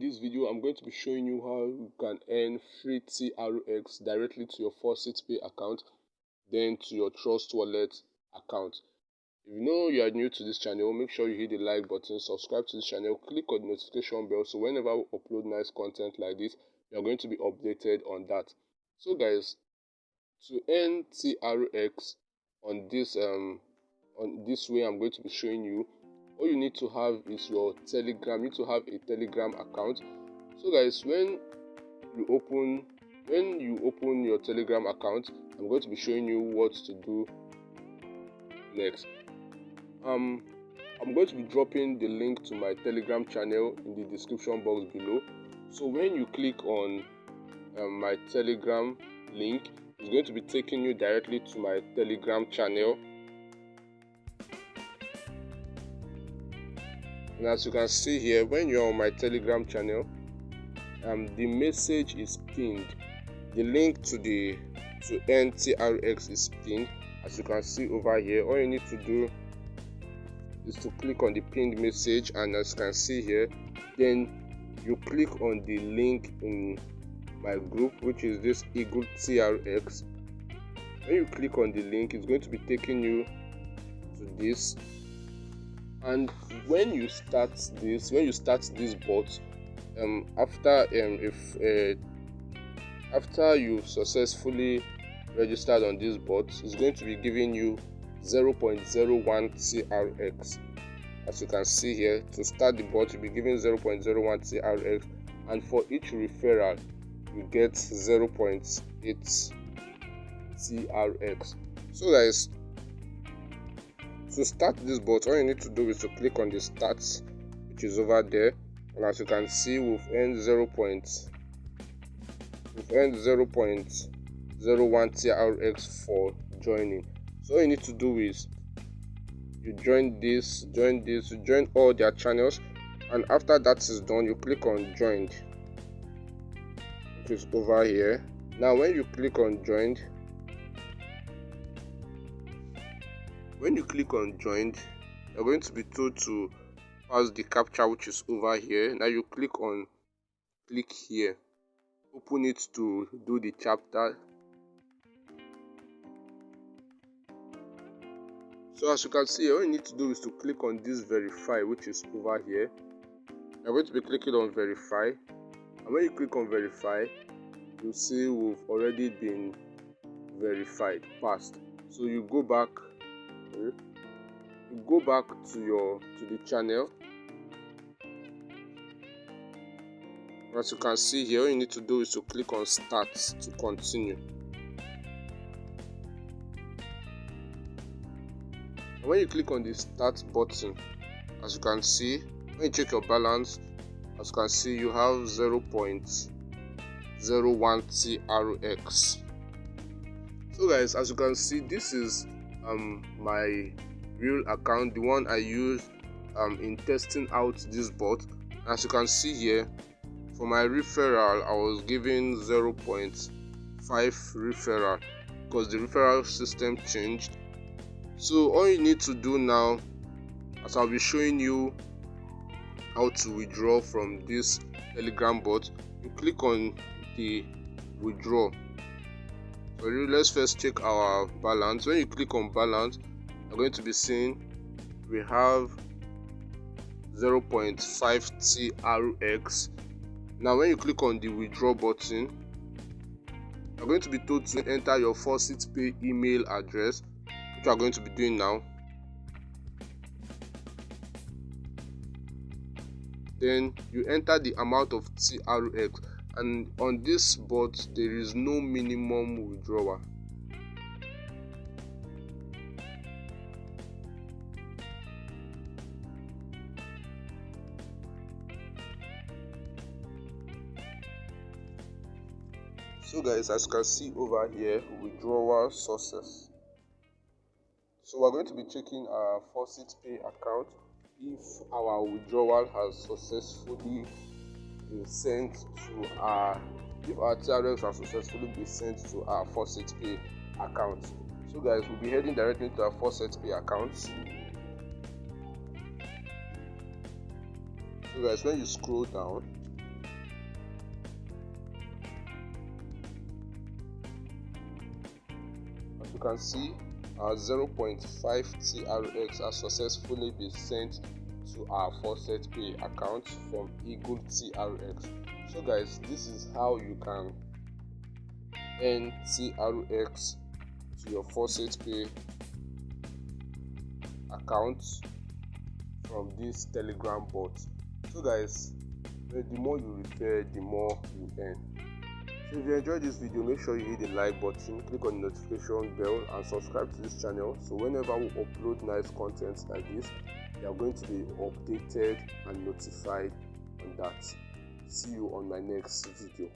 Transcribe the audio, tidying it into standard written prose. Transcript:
this video, I'm going to be showing you how you can earn free TRX directly to your Faucet Pay account, then to your Trustwallet account. If you know you are new to this channel, make sure you hit the like button, subscribe to this channel, click on the notification bell so whenever we upload nice content like this, you are going to be updated on that. So guys, to earn TRX on this way I'm going to be showing you, all you need to have is your Telegram. You need to have a Telegram account. So guys, when you open your Telegram account, I'm going to be showing you what to do next. I'm going to be dropping the link to my Telegram channel in the description box below. So when you click on my Telegram link, it's going to be taking you directly to my Telegram channel. And as you can see here, when you're on my Telegram channel, the message is pinned. The link to earn TRX is pinned. As you can see over here, all you need to do is to click on the pinned message, and as you can see here, then you click on the link in my group, which is this Eagle TRX. When you click on the link, it's going to be taking you to this. And when you start this bot, after you've successfully registered on this bot, it's going to be giving you 0.01 TRX. As you can see here, to start the bot, you'll be giving 0.01 TRX, and for each referral, you get 0.8 TRX. So guys, to start this bot, all you need to do is to click on the stats, which is over there, and as you can see, we've earned 0.01 TRX for joining. So all you need to do is you join all their channels, and after that is done, you click on joined, which is over here. Now when you click on joined, you're going to be told to pass the captcha, which is over here. Now you click here, open it to do the chapter. So as you can see, all you need to do is to click on this verify, which is over here. You're going to be clicking on verify, and when you click on verify, you'll see we've already been verified, passed. So you go back to the channel. As you can see here, all you need to do is to click on start to continue. And when you click on the start button, as you can see, when you check your balance, as you can see, you have 0.01 TRX. So guys, as you can see, this is my real account, the one I used in testing out this bot. As you can see here, for my referral, I was given 0.5 referral because the referral system changed. So all you need to do now, as I'll be showing you how to withdraw from this Telegram bot, you click on the withdraw. So let's first check our balance. When you click on balance, you're going to be seeing we have 0.5 TRX. Now when you click on the withdraw button, you're going to be told to enter your Faucet Pay email address, which you are going to be doing now. Then you enter the amount of TRX, and on this bot there is no minimum withdrawal. So guys, as you can see over here, withdrawal success. So we're going to be checking our Faucet Pay account if our withdrawal has successfully been sent to if our TRX has successfully been sent to our Faucet Pay account. So guys, we'll be heading directly to our Faucet Pay account. So guys, when you scroll down, can see our 0.5 TRX has successfully been sent to our Faucet Pay account from Eagle TRX. So guys, this is how you can earn TRX to your Faucet Pay account from this Telegram bot. So guys, the more you refer, the more you earn. So if you enjoyed this video, make sure you hit the like button, click on the notification bell and subscribe to this channel, so whenever we upload nice content like this, you are going to be updated and notified on that. See you on my next video.